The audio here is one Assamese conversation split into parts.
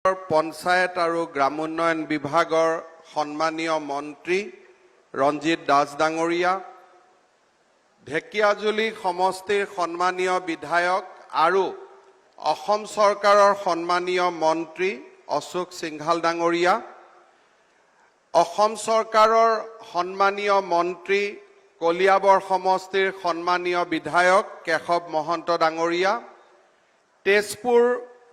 পঞ্চায়ত আৰু গ্ৰামোন্নয়ন বিভাগৰ সন্মানীয় মন্ত্ৰী ৰঞ্জিত দাস ডাঙৰীয়া, ঢেকিয়াজুলি সমষ্টিৰ সন্মানীয় বিধায়ক আৰু অসম চৰকাৰৰ সন্মানীয় মন্ত্ৰী অশোক সিংঘাল ডাঙৰীয়া, অসম চৰকাৰৰ সন্মানীয় মন্ত্ৰী কলিয়াবৰ সমষ্টিৰ সন্মানীয় বিধায়ক কেশৱ মহন্ত ডাঙৰীয়া, তেজপুৰ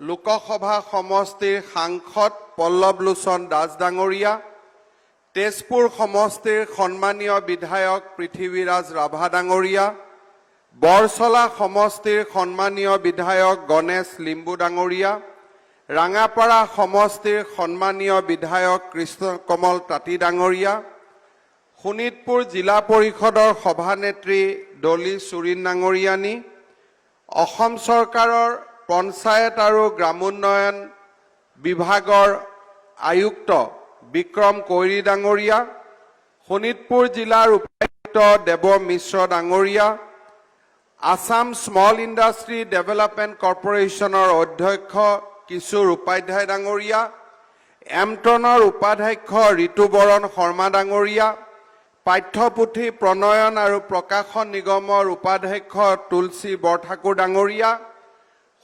লোকসভা সমষ্টিৰ সাংসদ পল্লৱ লোচন দাস ডাঙৰীয়া, তেজপুৰ সমষ্টিৰ সন্মানীয় বিধায়ক পৃথিৱীৰাজ ৰাভা ডাঙৰীয়া, বৰছলা সমষ্টিৰ সন্মানীয় বিধায়ক গণেশ লিম্বু ডাঙৰীয়া, ৰাঙাপাৰা সমষ্টিৰ সন্মানীয় বিধায়ক কৃষ্ণকমল তাঁতী ডাঙৰীয়া, শোণিতপুৰ জিলা পৰিষদৰ সভানেত্ৰী ডলি চুৰিন ডাঙৰীয়ানী, অসম চৰকাৰৰ পঞ্চায়ত আৰু গ্ৰামোন্নয়ন বিভাগৰ আয়ুক্ত বিক্ৰম কৈৰী ডাঙৰীয়া, শোণিতপুৰ জিলাৰ উপায়ুক্ত দেৱ মিশ্ৰ ডাঙৰীয়া, আসাম স্মল ইণ্ডাষ্ট্ৰী ডেভেলপমেণ্ট কৰ্পৰেশ্যনৰ অধ্যক্ষ কিশোৰ উপাধ্যায় ডাঙৰীয়া, এমট্ৰনৰ উপাধ্যক্ষ ঋতুবৰণ শৰ্মা ডাঙৰীয়া, পাঠ্যপুথি প্ৰণয়ন আৰু প্ৰকাশন নিগমৰ উপাধ্যক্ষ তুলসী বৰঠাকুৰ ডাঙৰীয়া,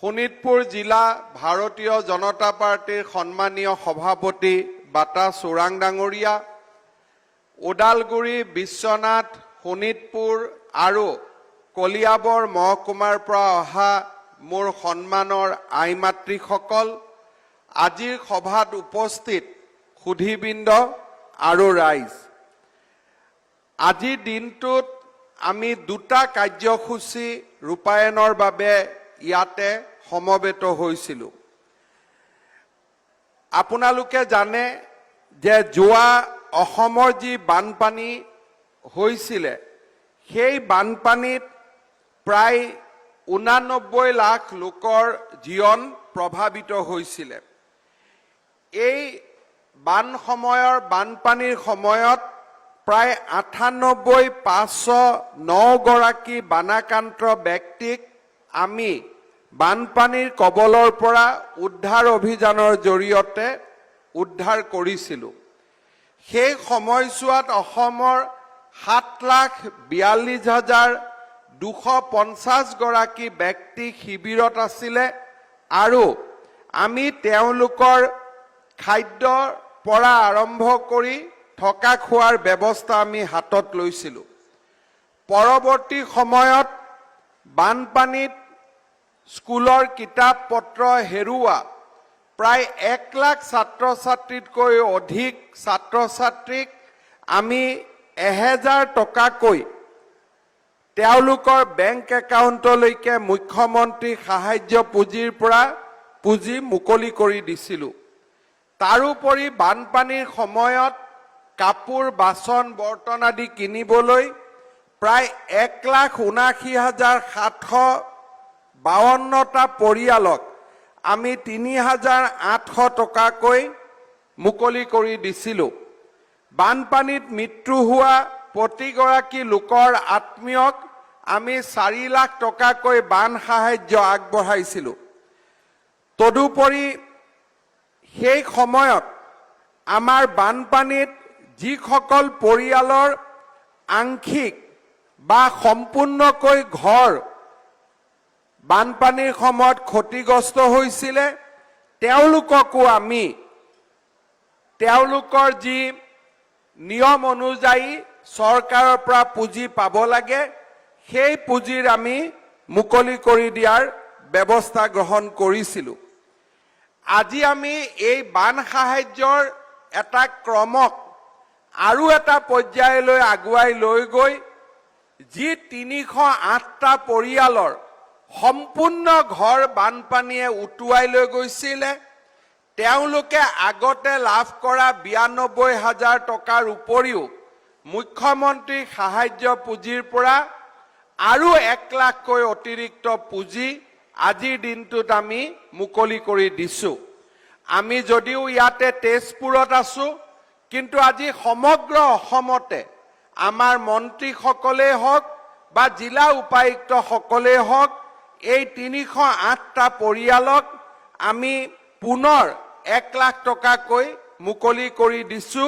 শোণিতপুৰ জিলা ভাৰতীয় জনতা পাৰ্টিৰ সন্মানীয় সভাপতি বাটা চোৰাং ডাঙৰীয়া, ওদালগুৰি, বিশ্বনাথ, শোণিতপুৰ আৰু কলিয়াবৰ মহকুমাৰ পৰা অহা মোৰ সন্মানৰ আই মাতৃসকল, আজিৰ সভাত উপস্থিত সুধীবৃন্দ আৰু ৰাইজ, আজিৰ দিনটোত আমি দুটা কাৰ্যসূচী ৰূপায়ণৰ বাবে ইয়াতে সমবেত হৈছিলোঁ। আপোনালোকে জানে যে যোৱা অসমৰ যি বানপানী হৈছিলে, সেই বানপানীত প্ৰায় 89 লাখ লোকৰ জীৱন প্ৰভাৱিত হৈছিলে। এই বানপানীৰ সময়ত প্ৰায় 98,509 গৰাকী বানাক্ৰান্ত ব্যক্তিক আমি বানপানীৰ কবলৰ পৰা উদ্ধাৰ অভিযানৰ জৰিয়তে উদ্ধাৰ কৰিছিলোঁ। সেই সময়ছোৱাত অসমৰ 7,42,250 গৰাকী ব্যক্তি শিবিৰত আছিলে আৰু আমি তেওঁলোকৰ খাদ্যৰ পৰা আৰম্ভ কৰি থকা খোৱাৰ ব্যৱস্থা আমি হাতত লৈছিলোঁ। পৰৱৰ্তী সময়ত বানপানীত স্কুলৰ কিতাপ পত্ৰ হেৰুওৱা প্ৰায় 1 লাখ ছাত্ৰ ছাত্ৰীতকৈ অধিক ছাত্ৰ ছাত্ৰীক আমি 1000 টকাকৈ তেওঁলোকৰ বেংক একাউণ্টলৈকে মুখ্যমন্ত্ৰী সাহায্য পুঁজিৰ পৰা পুঁজি মুকলি কৰি দিছিলোঁ। তাৰোপৰি বানপানীৰ সময়ত কাপোৰ, বাচন বৰ্তন আদি কিনিবলৈ প্ৰায় 1,79,752টা পৰিয়ালক আমি 3,800 টকাকৈ মুকলি কৰি দিছিলোঁ। বানপানীত মৃত্যু হোৱা প্ৰতিগৰাকী লোকৰ আত্মীয়ক আমি 4 লাখ টকাকৈ বান সাহায্য আগবঢ়াইছিলোঁ। তদুপৰি সেই সময়ত আমাৰ বানপানীত যিসকল পৰিয়ালৰ আংশিক বা সম্পূৰ্ণকৈ ঘৰ বানপানীৰ সময়ত ক্ষতিগ্ৰস্ত হৈছিলে, তেওঁলোককো আমি তেওঁলোকৰ যি নিয়ম অনুযায়ী চৰকাৰৰ পৰা পুঁজি পাব লাগে, সেই পুঁজিৰ আমি মুকলি কৰি দিয়াৰ ব্যৱস্থা গ্ৰহণ কৰিছিলোঁ। আজি আমি এই বান সাহায্যৰ এটা ক্ৰমক আৰু এটা পৰ্যায়লৈ আগুৱাই লৈ গৈ যি 308টা পৰিয়ালৰ সম্পূৰ্ণ ঘৰ বানপানীয়ে উটুৱাই লৈ গৈছিলে, তেওঁলোকে আগতে লাভ কৰা 92,000 টকাৰ উপৰিও মুখ্যমন্ত্ৰী সাহায্য পুঁজিৰ পৰা আৰু 1 লাখকৈ অতিৰিক্ত পুঁজি আজিৰ দিনটোত আমি মুকলি কৰি দিছোঁ। আমি যদিও ইয়াতে তেজপুৰত আছোঁ, কিন্তু আজি সমগ্ৰ অসমতে আমাৰ মন্ত্ৰীসকলেই হওক বা জিলা উপায়ুক্তসকলেই হওক, এই 308টা পৰিয়ালক আমি পুনৰ 1 লাখ টকাকৈ মুকলি কৰি দিছো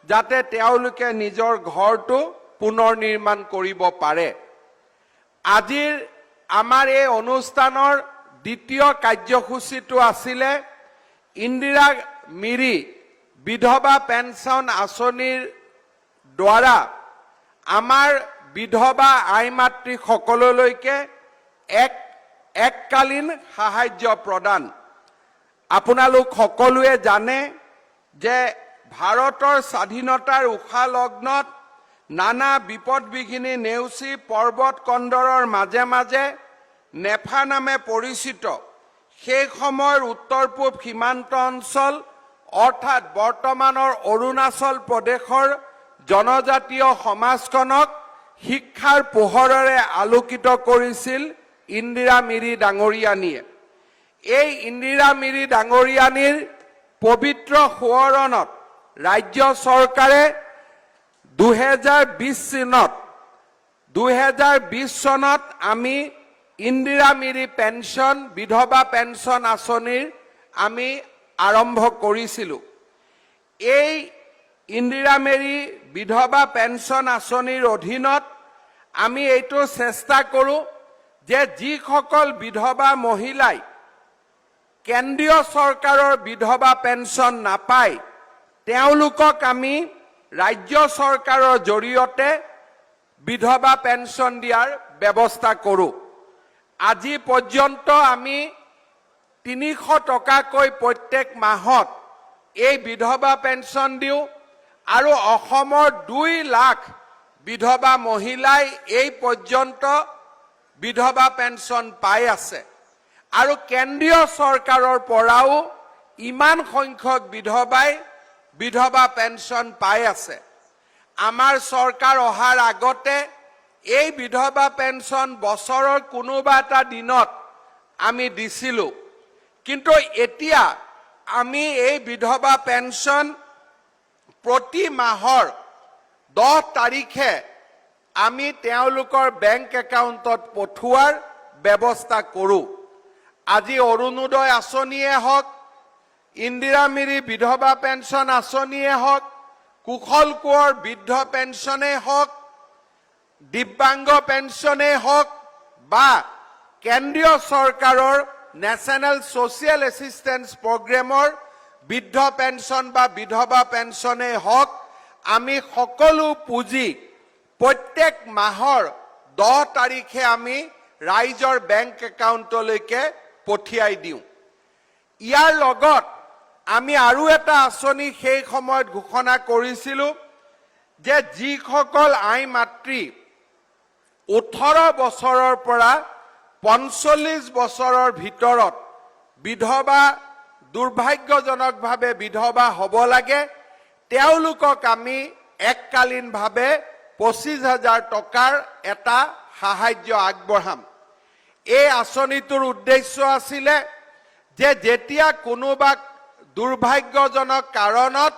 যাতে তেওঁলোকে নিজৰ ঘৰটো পুনৰ নিৰ্মাণ কৰিব পাৰে। আজিৰ আমাৰ এই অনুষ্ঠানৰ দ্বিতীয় কাৰ্যসূচীটো আছিলে ইন্দিৰা মিৰি বিধৱা পেঞ্চন আঁচনিৰ দ্বাৰা আমাৰ বিধৱা আই মাতৃ সকললৈকে এককালীন সাহায্য প্ৰদান। আপোনালোক সকলোৱে জানে যে ভাৰতৰ স্বাধীনতাৰ উষা লগ্নত নানা বিপদ বিঘিনি নেওচি পৰ্বত কন্দৰৰ মাজে মাজে নেফা নামে পৰিচিত সেই সময়ৰ উত্তৰ পূব সীমান্ত অঞ্চল অৰ্থাৎ বৰ্তমানৰ অৰুণাচল প্ৰদেশৰ জনজাতীয় সমাজখনক শিক্ষাৰ পোহৰেৰে আলোকিত কৰিছিল ইন্দিৰা মিৰি ডাঙৰীয়ানীয়ে। এই ইন্দিৰা মিৰি ডাঙৰীয়ানীৰ পবিত্ৰ সোঁৱৰণত ৰাজ্য চৰকাৰে 2020 চনত আমি ইন্দিৰা মিৰি পেঞ্চন বিধৱা পেঞ্চন আঁচনিৰ আমি আৰম্ভ কৰিছিলোঁ। এই ইন্দিৰা মিৰি বিধৱা পেঞ্চন আঁচনিৰ অধীনত আমি এইটো চেষ্টা কৰোঁ যে যিসকল বিধৱা মহিলাই কেন্দ্ৰীয় চৰকাৰৰ বিধৱা পেঞ্চন নাপায় তেওঁলোকক আমি ৰাজ্য চৰকাৰৰ জৰিয়তে বিধৱা পেঞ্চন দিয়াৰ ব্যৱস্থা কৰোঁ। আজি পৰ্যন্ত আমি 300 টকাকৈ প্ৰত্যেক মাহত এই বিধৱা পেঞ্চন দিওঁ আৰু অসমৰ 2 লাখ বিধৱা মহিলাই এই পৰ্যন্ত বিধৱা পেঞ্চন পাই আছে আৰু কেন্দ্ৰীয় চৰকাৰৰ পৰাও ইমান সংখ্যক বিধৱাই বিধৱা পেঞ্চন পাই আছে। আমাৰ চৰকাৰ অহাৰ আগতে এই বিধৱা পেঞ্চন বছৰৰ কোনোবা এটা দিনত আমি দিছিলোঁ, কিন্তু এতিয়া আমি এই বিধৱা পেঞ্চন প্ৰতি মাহৰ 10 তাৰিখে আমি তেওঁলোকৰ বেংক একাউণ্টত পঠোৱাৰ ব্যৱস্থা কৰোঁ। আজি অৰুণোদয় আঁচনিয়ে হওক, ইন্দিৰা মিৰি বিধৱা পেঞ্চন আঁচনিয়ে হওক, কুশল কোঁৱৰ বৃদ্ধ পেঞ্চনেই হওক, দিব্যাংগ পেঞ্চনেই হওক বা কেন্দ্ৰীয় চৰকাৰৰ নেশ্যনেল ছ'চিয়েল এছিষ্টেন্স প্ৰগ্ৰেমৰ বৃদ্ধ পেঞ্চন বা বিধৱা পেঞ্চনেই হওক, আমি সকলো পুঁজি প্ৰত্যেক মাহৰ 10 তাৰিখে আমি ৰাইজৰ বেংক একাউণ্টলৈকে পঠিয়াই দিওঁ। ইয়াৰ লগত আমি আৰু এটা আঁচনি সেই সময়ত ঘোষণা কৰিছিলোঁ যে যিসকল আই মাতৃ 18 বছৰৰ পৰা 45 বছৰৰ ভিতৰত বিধৱা দুৰ্ভাগ্যজনকভাৱে বিধৱা হ'ব লাগে তেওঁলোকক আমি এককালীনভাৱে 25,000 টকাৰ এটা সাহায্য আগবঢ়াম। এই আঁচনিটোৰ উদ্দেশ্য আছিলে যে যেতিয়া কোনোবা দুৰ্ভাগ্যজনক কাৰণত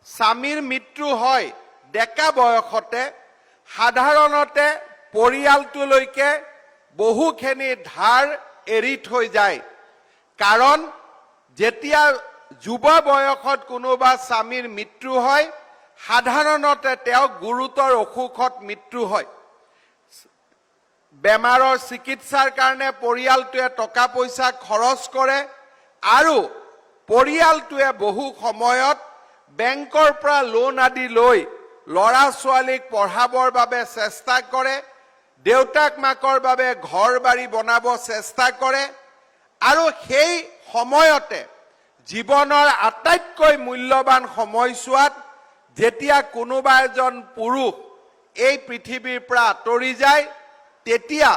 স্বামীৰ মৃত্যু হয় ডেকা বয়সতে, সাধাৰণতে পৰিয়ালটোলৈকে বহুখিনি ধাৰ এৰি থৈ যায়। কাৰণ যেতিয়া যুৱ বয়সত কোনোবা স্বামীৰ মৃত্যু হয় সাধাৰণতে তেওঁ গুৰুতৰ অসুখত মৃত্যু হয়। বেমাৰৰ চিকিৎসাৰ কাৰণে পৰিয়ালটোৱে টকা পইচা খৰচ কৰে আৰু পৰিয়ালটোৱে বহু সময়ত বেংকৰ পৰা লোন আদি লৈ ল'ৰা ছোৱালীক পঢ়াবৰ বাবে চেষ্টা কৰে, দেউতাক মাকৰ বাবে ঘৰ বাৰী বনাব চেষ্টা কৰে আৰু সেই সময়তে জীৱনৰ আটাইতকৈ মূল্যৱান সময়ছোৱাত যেতিয়া কোনোবা এজন পুৰুষ এই পৃথিৱীৰ পৰা আঁতৰি যায় তেতিয়া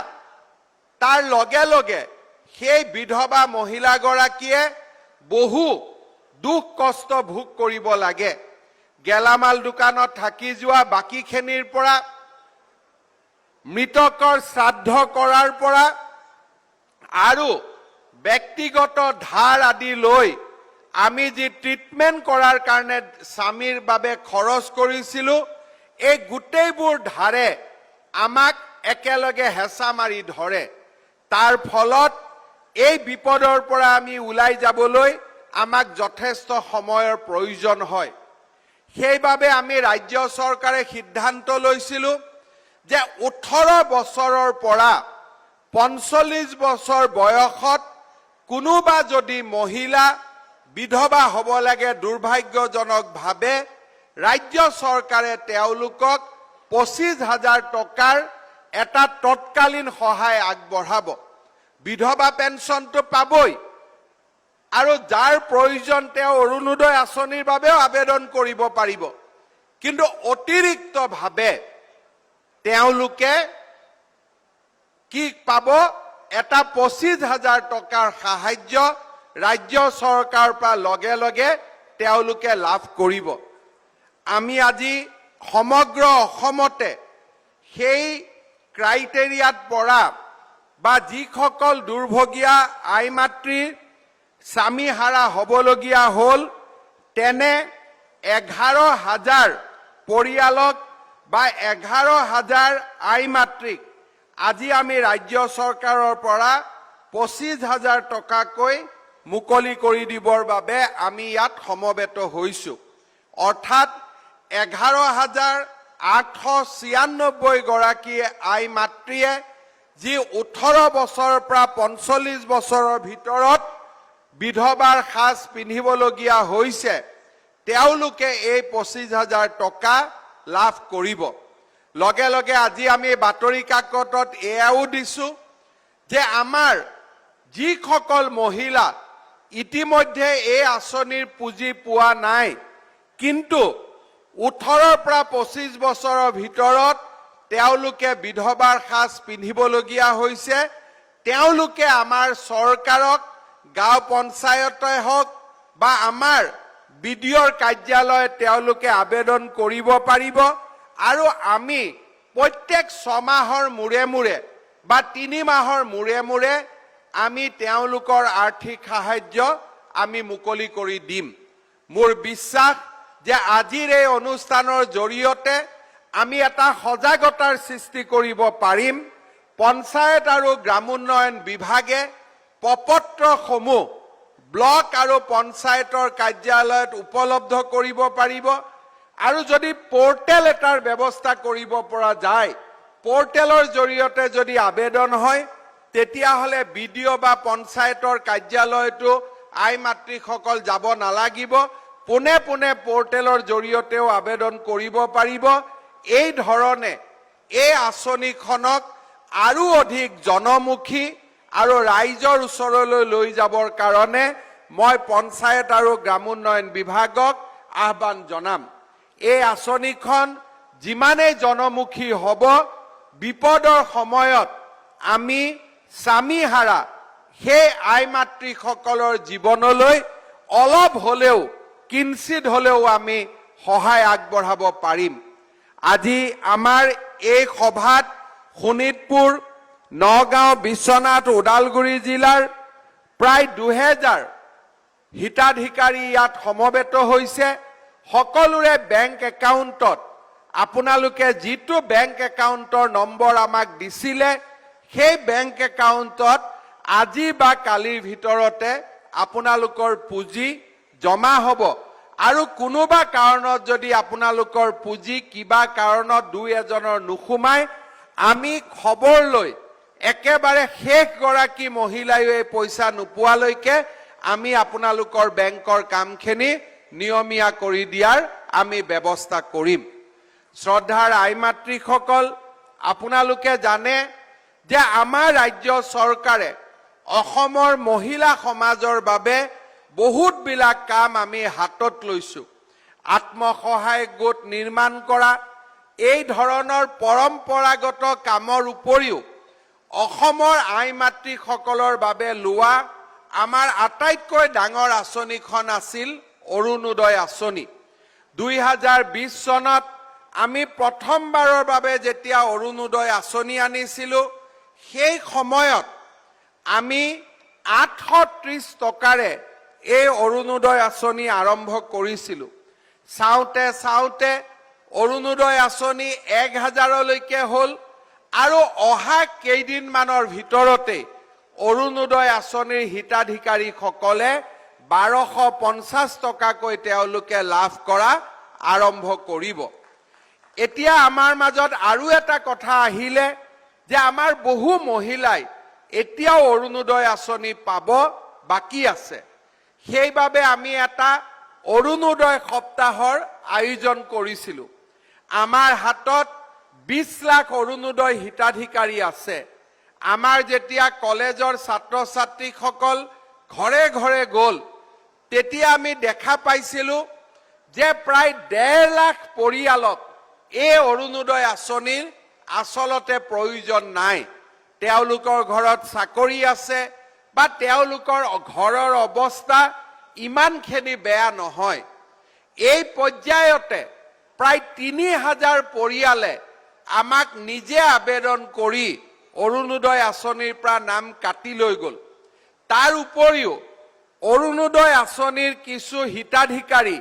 তাৰ লগে লগে সেই বিধৱা মহিলাগৰাকীয়ে বহু দুখ কষ্ট ভোগ কৰিব লাগে। গেলামাল দোকানত থাকি যোৱা বাকীখিনিৰ পৰা, মৃতকৰ শ্ৰাদ্ধ কৰাৰ পৰা আৰু ব্যক্তিগত ধাৰ আদি লৈ আমি যি ট্ৰিটমেণ্ট কৰাৰ কাৰণে স্বামীৰ বাবে খৰচ কৰিছিলোঁ এই গোটেইবোৰ ধাৰে আমাক একেলগে হেঁচা মাৰি ধৰে। তাৰ ফলত এই বিপদৰ পৰা আমি ওলাই যাবলৈ আমাক যথেষ্ট সময়ৰ প্ৰয়োজন হয়। সেইবাবে আমি ৰাজ্য চৰকাৰে সিদ্ধান্ত লৈছিলোঁ যে 18 বছৰৰ পৰা 45 বছৰ বয়সত কোনোবা যদি মহিলা বিধৱা হ'ব লাগে দুৰ্ভাগ্যজনকভাৱে ৰাজ্য চৰকাৰে তেওঁলোকক 25,000 টকাৰ এটা তৎকালীন সহায় আগবঢ়াব। বিধৱা পেঞ্চনটো পাবই আৰু যাৰ প্ৰয়োজন তেওঁ অৰুণোদয় আঁচনিৰ বাবেও আবেদন কৰিব পাৰিব। কিন্তু অতিৰিক্তভাৱে তেওঁলোকে কি পাব? এটা 25,000 টকাৰ সাহায্য ৰাজ্য চৰকাৰৰ পৰা লগে লগে তেওঁলোকে লাভ কৰিব। আমি আজি সমগ্ৰ অসমতে সেই ক্ৰাইটেৰিয়াত পৰা বা যিসকল দুৰ্ভগীয়া আই মাতৃৰ স্বামী হাৰা হ'বলগীয়া হ'ল তেনে 11,000 পৰিয়ালক বা 11,000 আই মাতৃক আজি আমি ৰাজ্য চৰকাৰৰ পৰা 25,000 টকাকৈ মুকলি কৰি দিবৰ বাবে আমি ইয়াত সমবেত হৈছোঁ। অৰ্থাৎ 11,896 গৰাকী আই মাতৃয়ে যি 18 বছৰৰ পৰা 45 বছৰৰ ভিতৰত বিধৱাৰ সাজ পিন্ধিবলগীয়া হৈছে তেওঁলোকে এই 25,000 টকা লাভ কৰিব। লগে লগে আজি আমি বাতৰি কাকতত এয়াও দিছোঁ যে আমাৰ যিসকল মহিলা ইতিমধ্যে এই আঁচনিৰ পুঁজি পোৱা নাই কিন্তু 18 পৰা 25 বছৰৰ ভিতৰত তেওঁলোকে বিধৱাৰ সাজ পিন্ধিবলগীয়া হৈছে, তেওঁলোকে আমাৰ চৰকাৰক গাঁও পঞ্চায়তে হওক বা আমাৰ বিডিঅ'ৰ কাৰ্যালয়ত তেওঁলোকে আবেদন কৰিব পাৰিব আৰু আমি প্ৰত্যেক 6 মাহৰ মূৰে মূৰে বা 3 মাহৰ মূৰে মূৰে আমি তেওঁলোকৰ আৰ্থিক সাহায্য আমি মুকলি কৰি দিম। মোৰ বিশ্বাস যে আজিৰ এই অনুষ্ঠানৰ জৰিয়তে আমি এটা সজাগতাৰ সৃষ্টি কৰিব পাৰিম। পঞ্চায়ত আৰু গ্ৰামোন্নয়ন বিভাগে প্ৰপত্ৰসমূহ ব্লক আৰু পঞ্চায়তৰ কাৰ্যালয়ত উপলব্ধ কৰিব পাৰিব আৰু যদি পৰ্টেল এটাৰ ব্যৱস্থা কৰিব পৰা যায়, পৰ্টেলৰ জৰিয়তে যদি আবেদন হয় তেতিয়াহ'লে বিডিঅ' বা পঞ্চায়তৰ কাৰ্যালয়তো আই মাতৃসকল যাব নালাগিব, পোনে পোনে পৰ্টেলৰ জৰিয়তেও আবেদন কৰিব পাৰিব। এই ধৰণে এই আঁচনিখনক আৰু অধিক জনমুখী আৰু ৰাইজৰ ওচৰলৈ লৈ যাবৰ কাৰণে মই পঞ্চায়ত আৰু গ্ৰামোন্নয়ন বিভাগক আহ্বান জনাম। এই আঁচনিখন যিমানেই জনমুখী হ'ব বিপদৰ সময়ত আমি স্বামী হাৰা সেই আই মাতৃসকলৰ জীৱনলৈ অলপ হ'লেও কিঞ্চিত হ'লেও আমি সহায় আগবঢ়াব পাৰিম। আজি আমাৰ এই সভাত শোণিতপুৰ, নগাঁও, বিশ্বনাথ, ওদালগুৰি জিলাৰ প্ৰায় 2000 হিতাধিকাৰী ইয়াত সমবেত হৈছে। সকলোৰে বেংক একাউণ্টত আপোনালোকে যিটো বেংক একাউণ্টৰ নম্বৰ আমাক দিছিলে সেই বেংক একাউণ্টত আজি বা কালিৰ ভিতৰতে আপোনালোকৰ পুঁজি জমা হ'ব আৰু কোনোবা কাৰণত যদি আপোনালোকৰ পুঁজি কিবা কাৰণত দুই এজনৰ নুসুমায় আমি খবৰ লৈ একেবাৰে শেষ গৰাকী মহিলাই এই পইচা নোপোৱালৈকে আমি আপোনালোকৰ বেংকৰ কামখিনি নিয়মীয়া কৰি দিয়াৰ আমি ব্যৱস্থা কৰিম। শ্ৰদ্ধাৰ আই মাতৃসকল, আপোনালোকে জানে যে আমাৰ ৰাজ্য চৰকাৰে অসমৰ মহিলা সমাজৰ বাবে বহুতবিলাক কাম আমি হাতত লৈছোঁ। আত্মসহায়ক গোট নিৰ্মাণ কৰা, এই ধৰণৰ পৰম্পৰাগত কামৰ উপৰিও অসমৰ আই মাতৃসকলৰ বাবে লোৱা আমাৰ আটাইতকৈ ডাঙৰ আঁচনিখন আছিল অৰুণোদয় আঁচনি। 2020 চনত আমি প্ৰথমবাৰৰ বাবে যেতিয়া অৰুণোদয় আঁচনি আনিছিলোঁ সেই সময়ত আমি 830 টকাৰে এই অৰুণোদয় আঁচনি আৰম্ভ কৰিছিলোঁ। চাওঁতে চাওঁতে অৰুণোদয় আঁচনি 1000লৈকে হ'ল আৰু অহা কেইদিনমানৰ ভিতৰতে অৰুণোদয় আঁচনিৰ হিতাধিকাৰীসকলে 1250 টকাকৈ তেওঁলোকে লাভ কৰা আৰম্ভ কৰিব। এতিয়া আমাৰ মাজত আৰু এটা কথা আহিলে যে আমাৰ বহু মহিলাই এতিয়াও অৰুণোদয় আঁচনি পাব বাকী আছে। সেইবাবে আমি এটা অৰুণোদয় সপ্তাহৰ আয়োজন কৰিছিলোঁ। আমাৰ হাতত 20 লাখ অৰুণোদয় হিতাধিকাৰী আছে। আমাৰ যেতিয়া কলেজৰ ছাত্ৰ ছাত্ৰীসকল ঘৰে ঘৰে গ'ল তেতিয়া আমি দেখা পাইছিলোঁ যে প্ৰায় 1.5 লাখ পৰিয়ালক এই অৰুণোদয় আঁচনিৰ আচলতে প্ৰয়োজন নাই। তেওঁলোকৰ ঘৰত চাকৰি আছে বা তেওঁলোকৰ ঘৰৰ অৱস্থা ইমানখিনি বেয়া নহয়। এই পৰ্যায়তে প্ৰায় 3000 পৰিয়ালে আমাক নিজে আবেদন কৰি অৰুণোদয় আঁচনিৰ পৰা নাম কাটি লৈ গ'ল। তাৰ উপৰিও অৰুণোদয় আঁচনিৰ কিছু হিতাধিকাৰী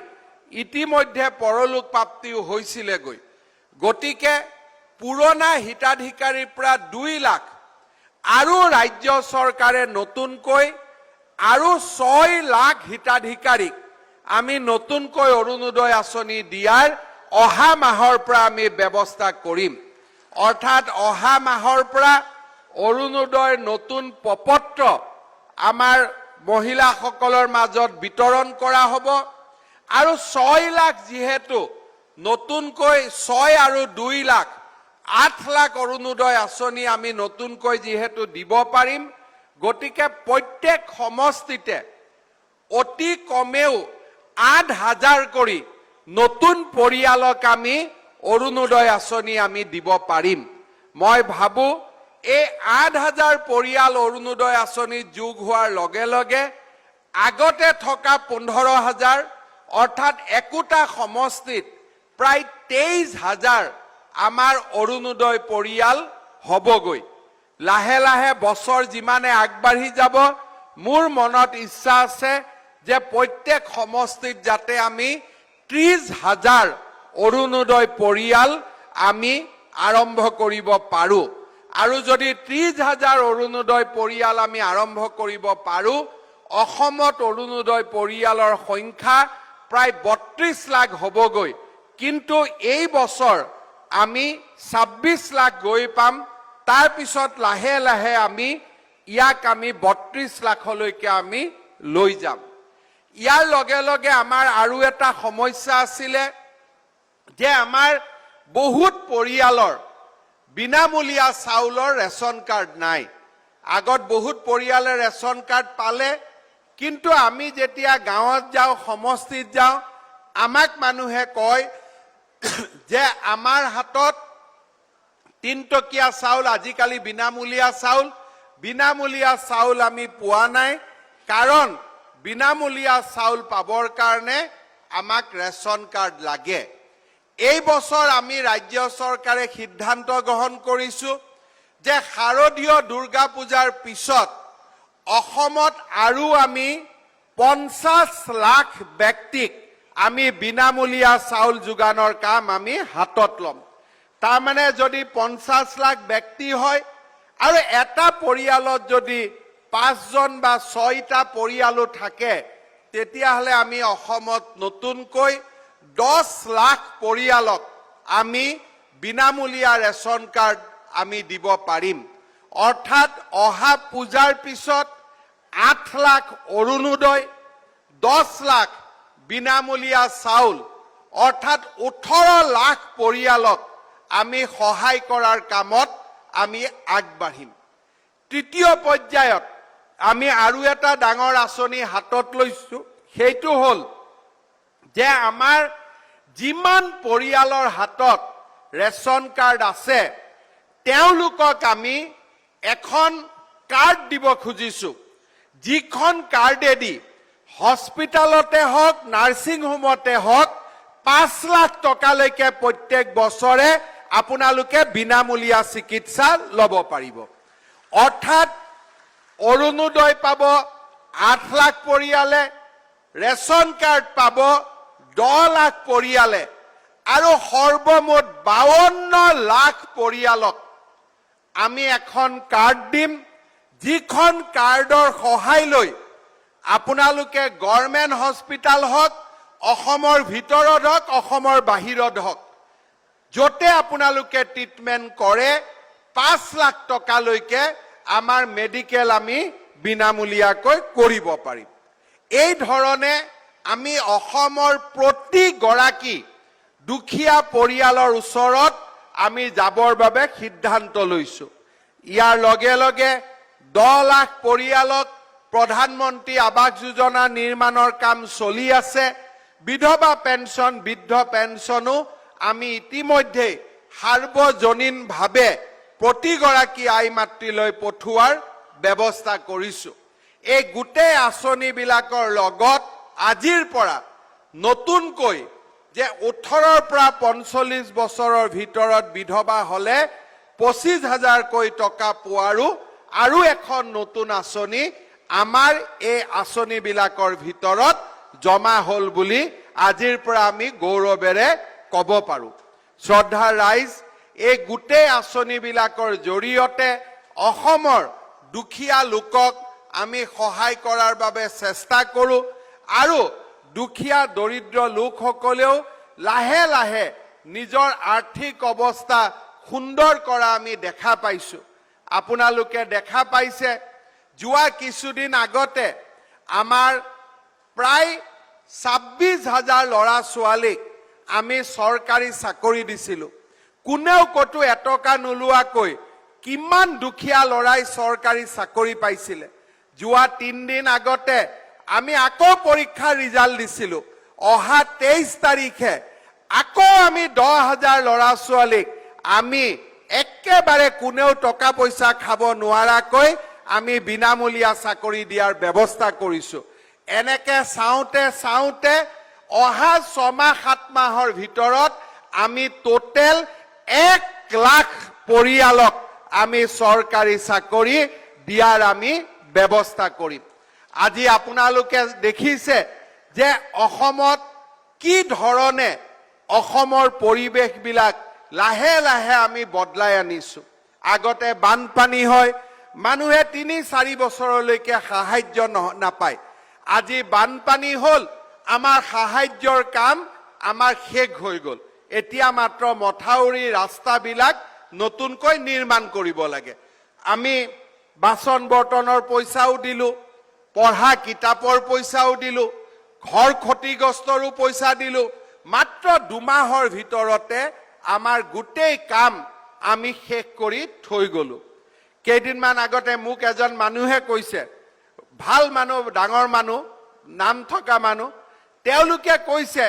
ইতিমধ্যে পৰলোক প্ৰাপ্তিও হৈছিলেগৈ। গতিকে পুৰণা হিতাধিকাৰীৰ পৰা 2 লাখ আৰু ৰাজ্য চৰকাৰে নতুনকৈ আৰু 6 লাখ হিতাধিকাৰীক আমি নতুনকৈ অৰুণোদয় আঁচনি দিয়াৰ অহা মাহৰ পৰা আমি ব্যৱস্থা কৰিম। অৰ্থাৎ অহা মাহৰ পৰা অৰুণোদয়ৰ নতুন প্ৰপত্ৰ আমাৰ মহিলাসকলৰ মাজত বিতৰণ কৰা হ'ব। আৰু 6 লাখ যিহেতু নতুনকৈ 6 আৰু 2 লাখ 8 লাখ অৰুণোদয় আঁচনি আমি নতুনকৈ যিহেতু দিব পাৰিম, গতিকে প্ৰত্যেক সমষ্টিতে অতি কমেও 8000 কৰি নতুন পৰিয়ালক আমি অৰুণোদয় আঁচনি আমি দিব পাৰিম। মই ভাবো এই 8000 পৰিয়াল অৰুণোদয় আঁচনিত যোগ হোৱাৰ লগে লগে আগতে থকা 15000 অৰ্থাৎ একোটা সমষ্টিত প্ৰায় 23000 আমাৰ অৰুণোদয় পৰিয়াল হ'বগৈ। লাহে লাহে বছৰ যিমানে আগবাঢ়ি যাব মোৰ মনত ইচ্ছা আছে যে প্ৰত্যেক সমষ্টিত যাতে আমি 30000 অৰুণোদয় পৰিয়াল আমি আৰম্ভ কৰিব পাৰোঁ। আৰু যদি 30000 অৰুণোদয় পৰিয়াল আমি আৰম্ভ কৰিব পাৰোঁ, অসমত অৰুণোদয় পৰিয়ালৰ সংখ্যা প্ৰায় 32 লাখ হ'বগৈ। কিন্তু এই বছৰ আমি 26 লাখ গৈ পাম। তাৰ পিছত লাহে লাহে আমি ইয়াক আমি 32 লাখলৈকে আমি লৈ যাম। ইয়াৰ লগে লগে আমাৰ আৰু এটা সমস্যা আছিলে যে আমাৰ বহুত পৰিয়ালৰ বিনামূলীয়া চাউলৰ ৰেচন কাৰ্ড নাই। আগত বহুত পৰিয়ালে ৰেচন কাৰ্ড পালে, কিন্তু আমি যেতিয়া গাঁৱত যাওঁ, সমষ্টিত যাওঁ, আমাক মানুহে কয় যে আমাৰ হাতত 3 টকীয়া চাউল, আজিকালি বিনামূলীয়া চাউল আমি পোৱা নাই, কাৰণ বিনামূলীয়া চাউল পাবৰ কাৰণে আমাক ৰেচন কাৰ্ড লাগে। এই বছৰ আমি ৰাজ্য চৰকাৰে সিদ্ধান্ত গ্ৰহণ কৰিছোঁ যে শাৰদীয় দুৰ্গা পূজাৰ পিছত অসমত আৰু আমি 50 লাখ ব্যক্তিক আমি বিনামূলীয়া চাউল যোগানৰ কাম আমি হাতত ল'ম। তাৰমানে যদি 50 লাখ ব্যক্তি হয় আৰু এটা পৰিয়ালত যদি 5জন বা 6টা পৰিয়ালো থাকে, তেতিয়াহ'লে আমি অসমত নতুনকৈ 10 লাখ পৰিয়ালক আমি বিনামূলীয়া ৰেচন কাৰ্ড আমি দিব পাৰিম। অৰ্থাৎ অহা পূজাৰ পিছত 8 লাখ অৰুণোদয়, 10 লাখ বিনামূলীয়া চাউল, অৰ্থাৎ 18 লাখ পৰিয়ালক আমি সহায় কৰাৰ কামত আমি আগবাঢ়িম। তৃতীয় পৰ্যায়ত আমি আৰু এটা ডাঙৰ আঁচনি হাতত লৈছোঁ, সেইটো হ'ল যে আমাৰ যিমান পৰিয়ালৰ হাতত ৰেচন কাৰ্ড আছে তেওঁলোকক আমি এখন কাৰ্ড দিব খুজিছোঁ, যিখন কাৰ্ডেদি হস্পিটালতে হওক, নাৰ্ছিং হোমতে হওক 5 লাখ টকালৈকে প্ৰত্যেক বছৰে আপোনালোকে বিনামূলীয়া চিকিৎসা ল'ব পাৰিব। অৰ্থাৎ অৰুণোদয় পাব 8 লাখ পৰিয়ালে, ৰেচন কাৰ্ড পাব 10 লাখ পৰিয়ালে, আৰু সৰ্বমুঠ 52 লাখ পৰিয়ালক আমি এখন কাৰ্ড দিম, যিখন কাৰ্ডৰ সহায় লৈ আপোনালোকে গভৰ্ণমেণ্ট হস্পিটাল হওক, অসমৰ ভিতৰত হওক, অসমৰ বাহিৰত হওক, য'তে আপোনালোকে ট্ৰিটমেণ্ট কৰে 5 লাখ টকালৈকে আমাৰ মেডিকেল আমি বিনামূলীয়াকৈ কৰিব পাৰিম। এই ধৰণে আমি অসমৰ প্ৰতিগৰাকী দুখীয়া পৰিয়ালৰ ওচৰত আমি যাবৰ বাবে সিদ্ধান্ত লৈছো। ইয়াৰ লগে লগে 10 লাখ পৰিয়ালক প্ৰধানমন্ত্ৰী আৱাস যোজনা নিৰ্মাণৰ কাম চলি আছে। বিধৱা পেঞ্চন, বৃদ্ধ পেঞ্চনো আমি ইতিমধ্যে সাৰ্বজনীনভাৱে প্ৰতিগৰাকী আই মাতৃলৈ পঠোৱাৰ ব্যৱস্থা কৰিছো। এই গোটেই আঁচনিবিলাকৰ লগত আজিৰ পৰা নতুনকৈ যে 18ৰ পৰা 45 বছৰৰ ভিতৰত বিধৱা হলে 25,000কৈ টকা পোৱাৰো আৰু এখন নতুন আঁচনি আমাৰ এই আঁচনিবিলাকৰ ভিতৰত জমা হল বুলি আজিৰ পৰা আমি গৌৰৱেৰে ক'ব পাৰো। শ্ৰদ্ধাৰ ৰাইজ, এই গোটেই আঁচনিবিলাকৰ জৰিয়তে অসমৰ দুখীয়া লোকক আমি সহায় কৰাৰ বাবে চেষ্টা কৰো আৰু দুখীয়া দৰিদ্ৰ লোকসকলেও লাহে লাহে নিজৰ আৰ্থিক অৱস্থা সুন্দৰ কৰা আমি দেখা পাইছো। আপোনালোকে দেখা পাইছে যোৱা কিছুদিন আগতে আমাৰ প্ৰায় 26,000 ল'ৰা ছোৱালীক আমি চৰকাৰী চাকৰি দিছিলো। কোনেও কতো এটকা নোলোৱাকৈ কিমান দুখীয়া ল'ৰাই চৰকাৰী চাকৰি পাইছিলে। যোৱা 3 দিন আগতে আমি আকৌ পৰীক্ষাৰ ৰিজাল্ট দিছিলো। অহা 23 তাৰিখে আকৌ আমি 10,000 ল'ৰা ছোৱালীক আমি একেবাৰে কোনেও টকা পইচা খাব নোৱাৰাকৈ আমি বিনামূলীয়া চাকৰি দিয়াৰ ব্যৱস্থা কৰিছো। এনেকে চাওঁতে চাওঁতে অহা 6 মাহ 7 মাহৰ ভিতৰত আমি টোটেল 1 লাখ পৰিয়ালক আমি চৰকাৰী চাকৰি দিয়াৰ আমি ব্যৱস্থা কৰিম। আজি আপোনালোকে দেখিছে যে অসমত কি ধৰণে অসমৰ পৰিৱেশবিলাক লাহে লাহে আমি বদলাই আনিছো। আগতে বানপানী হয়, মানুহে 3-4 বছৰলৈকে সাহায্য নাপায়। আজি বানপানী হল, আমাৰ সাহায্যৰ কাম আমাৰ শেষ হৈ গল। এতিয়া মাত্ৰ মথাউৰি ৰাস্তাবিলাক নতুনকৈ নিৰ্মাণ কৰিব লাগে। আমি বাচন বৰ্তনৰ পইচাও দিলো, পঢ়া কিতাপৰ পইচাও দিলো, ঘৰ ক্ষতিগ্ৰস্তৰো পইচা দিলো। মাত্ৰ 2 মাহৰ ভিতৰতে আমাৰ গোটেই কাম আমি শেষ কৰি থৈ গলো। কেইদিনমান আগতে মোক এজন মানুহে কৈছে, ভাল মানুহ, ডাঙৰ মানুহ, নাম থকা মানুহ, তেওঁলোকে কৈছে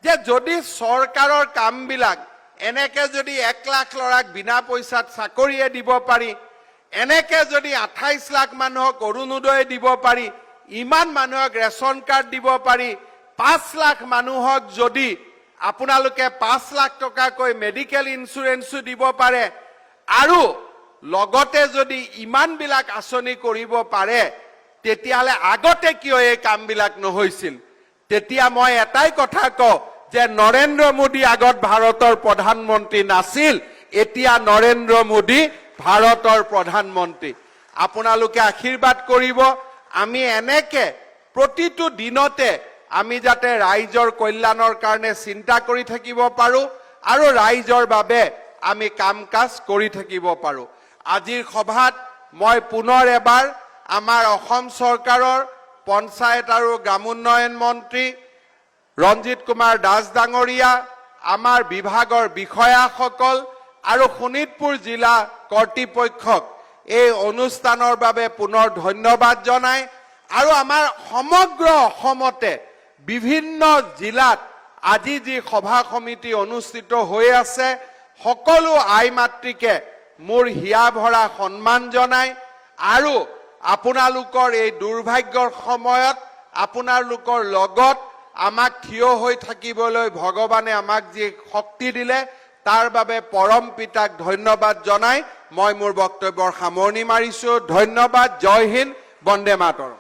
যে যদি চৰকাৰৰ কামবিলাক এনেকে যদি 1 লাখ ল'ৰাক বিনা পইচাত চাকৰিয়ে দিব পাৰি, এনেকে যদি 28 লাখ মানুহক অৰুণোদয় দিব পাৰি, ইমান মানুহক ৰেচন কাৰ্ড দিব পাৰি, 5 লাখ মানুহক যদি আপোনালোকে 5 লাখ টকাকৈ মেডিকেল ইন্সুৰেন্সো দিব পাৰে আৰু লগতে যদি ইমানবিলাক আঁচনি কৰিব পাৰে, তেতিয়াহ'লে আগতে কিয় এই কামবিলাক নহৈছিল? তেতিয়া মই এটাই কথা কওঁ যে নৰেন্দ্ৰ মোদী আগত ভাৰতৰ প্ৰধানমন্ত্ৰী নাছিল, এতিয়া নৰেন্দ্ৰ মোদী ভাৰতৰ প্ৰধানমন্ত্ৰী। আপোনালোকে আশীৰ্বাদ কৰিব, আমি এনেকে প্ৰতিটো দিনতে আমি যাতে ৰাইজৰ কল্যাণৰ কাৰণে চিন্তা কৰি থাকিব পাৰো আৰু ৰাইজৰ বাবে আমি কাম কাজ কৰি থাকিব পাৰো। আজিৰ সভাত মই পুনৰ এবাৰ আমাৰ অসম চৰকাৰৰ পঞ্চায়ত আৰু গ্ৰামোন্নয়ন মন্ত্ৰী ৰঞ্জিত কুমাৰ দাস ডাঙৰীয়া, আমাৰ বিভাগৰ বিষয়াসকল আৰু শোণিতপুৰ জিলা কৰ্তৃপক্ষক এই অনুষ্ঠানৰ বাবে পুনৰ ধন্যবাদ জনাই আৰু আমাৰ সমগ্ৰ অসমতে বিভিন্ন জিলাত আজি যি সভা সমিতি অনুষ্ঠিত হৈ আছে, সকলো আই মাতৃকে মোৰ হিয়া ভৰা সন্মান জনাই আৰু আপোনালোকৰ এই দুৰ্ভাগ্যৰ সময়ত আপোনালোকৰ লগত আমাক থিয় হৈ থাকিবলৈ ভগৱানে আমাক যি শক্তি দিলে, তাৰ বাবে পৰম পিতাক ধন্যবাদ জনাই মই মোৰ বক্তব্যৰ সামৰণি মাৰিছো। ধন্যবাদ। জয় হিন্দ, বন্দে মাতৰম।